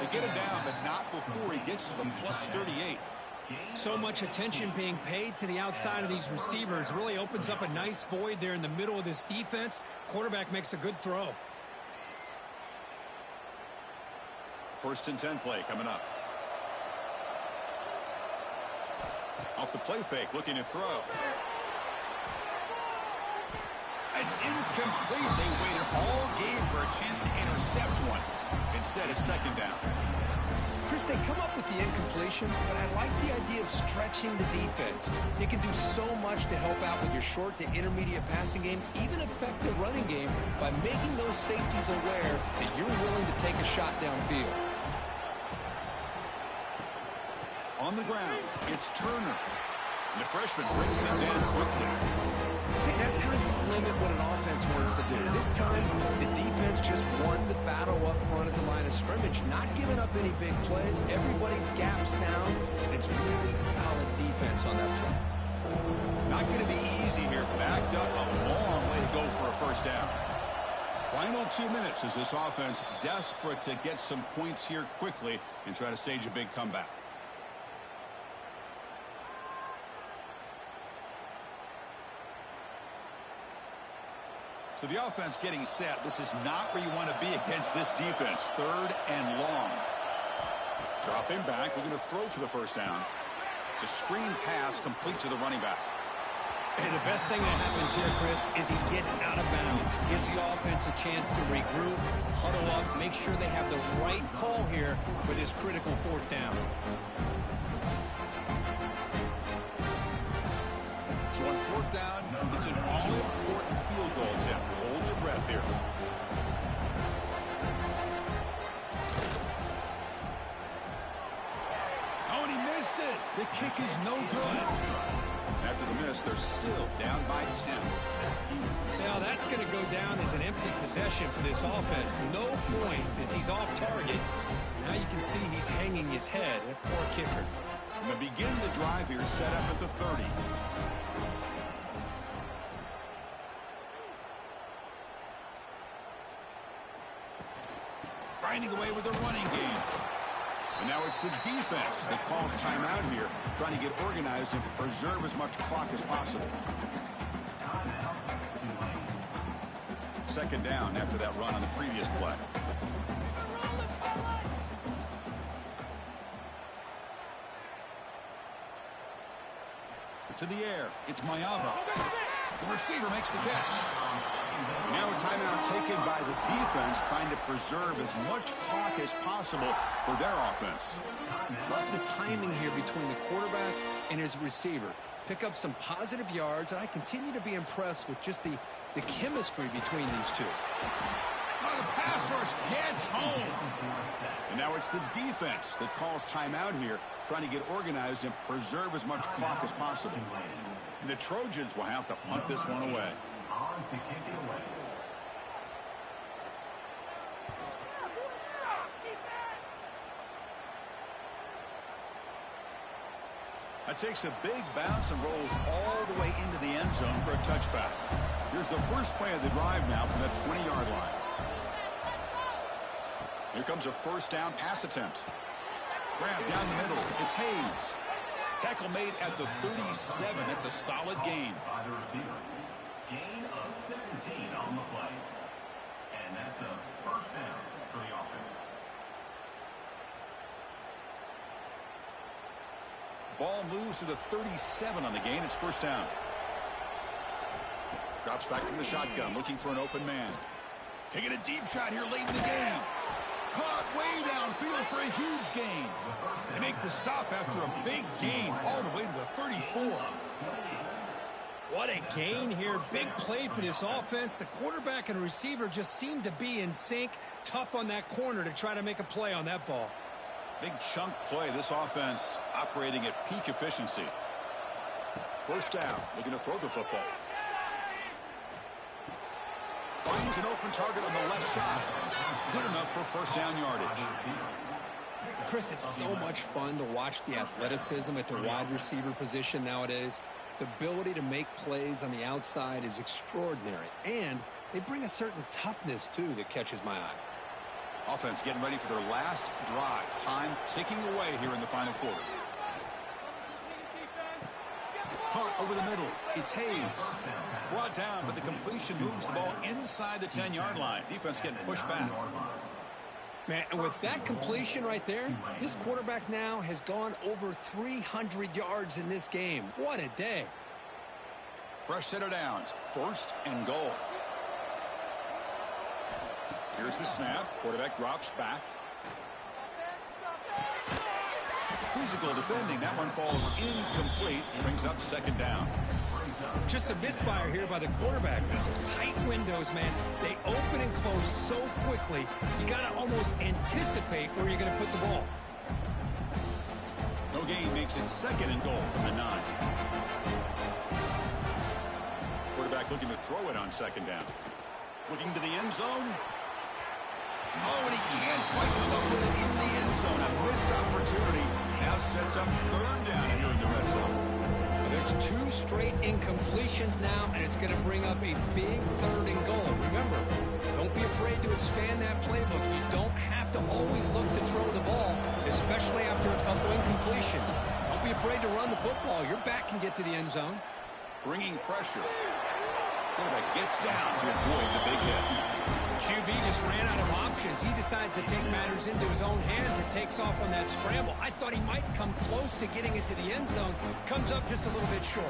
They get him down, but not before he gets to the plus 38. So much attention being paid to the outside of these receivers. Really opens up a nice void there in the middle of this defense. Quarterback makes a good throw. First and 10 play coming up. Off the play fake, looking to throw. It's incomplete. They waited all game for a chance to intercept one. Instead, it's second down. Chris, they come up with the incompletion, but I like the idea of stretching the defense. They can do so much to help out with your short to intermediate passing game, even affect the running game by making those safeties aware that you're willing to take a shot downfield. On the ground, it's Turner. And the freshman brings him down quickly. See, that's how you limit what an offense wants to do. This time, the defense just won the battle up front at the line of scrimmage, not giving up any big plays. Everybody's gap sound. It's really solid defense on that play. Not going to be easy here. Backed up a long way to go for a first down. Final 2 minutes as this offense desperate to get some points here quickly and try to stage a big comeback. So the offense getting set. This is not where you want to be against this defense. Third and long. Dropping back, looking to throw for the first down. It's a screen pass complete to the running back. And the best thing that happens here, Chris, is he gets out of bounds. Gives the offense a chance to regroup, huddle up, make sure they have the right call here for this critical fourth down. So on fourth down, it's an all-important field goal attempt. Hold your breath here. Oh, and he missed it. The kick is no good. After the miss, they're still down by 10. Now that's going to go down as an empty possession for this offense. No points as he's off target. Now you can see he's hanging his head. That poor kicker. And they begin the drive here, set up at the 30. Grinding away with the running game. And now it's the defense that calls timeout here, trying to get organized and preserve as much clock as possible. second down after that run on the previous play. To the air, it's Mayava. The receiver makes the catch. Now a timeout taken by the defense, trying to preserve as much clock as possible for their offense. Love the timing here between the quarterback and his receiver. Pick up some positive yards, and I continue to be impressed with just the chemistry between these two. Oh, the pass rush gets home. And now it's the defense that calls timeout here, trying to get organized and preserve as much clock as possible. And the Trojans will have to punt this one away. On to kick it away. That takes a big bounce and rolls all the way into the end zone for a touchback. Here's the first play of the drive now from the 20-yard line. Here comes a first down pass attempt. Grab down the middle. It's Hayes. Tackle made at the 37. That's a solid gain. By the receiver. Gain of 17 on the play. And that's a first down for the offense. Ball moves to the 37 on the gain. It's first down. Drops back from the shotgun, looking for an open man. Taking a deep shot here late in the game. Caught way downfield for a huge gain. They make the stop after a big gain all the way to the 34. What a gain here. Big play for this offense. The quarterback and receiver just seem to be in sync. Tough on that corner to try to make a play on that ball. Big chunk play. This offense operating at peak efficiency. First down, looking to throw the football. Finds an open target on the left side. Good enough for first down yardage. Chris, it's so much fun to watch the athleticism at the wide receiver position nowadays. The ability to make plays on the outside is extraordinary. And they bring a certain toughness, too, that catches my eye. Offense getting ready for their last drive. Time ticking away here in the final quarter. Caught over the middle. It's Hayes. Brought down, but the completion moves the ball inside the 10-yard line. Defense getting pushed back. Man, and with that completion right there, this quarterback now has gone over 300 yards in this game. What a day. Fresh set of downs. First and goal. Here's the snap. Quarterback drops back. Physical defending. That one falls incomplete. Brings up second down. Just a misfire here by the quarterback. These tight windows, man, they open and close so quickly, you got to almost anticipate where you're going to put the ball. No gain makes it second and goal from the 9. Quarterback looking to throw it on second down. Looking to the end zone. Oh, and he can't quite come up with it in the end zone. A missed opportunity. Now sets up third down here in the red zone. There's 2 straight incompletions now, and it's going to bring up a big third and goal. Remember, don't be afraid to expand that playbook. You don't have to always look to throw the ball, especially after a couple incompletions. Don't be afraid to run the football. Your back can get to the end zone. Bringing pressure. Quarterback gets down to avoid the big hit. QB just ran out of options. He decides to take matters into his own hands and takes off on that scramble. I thought he might come close to getting it to the end zone. Comes up just a little bit short.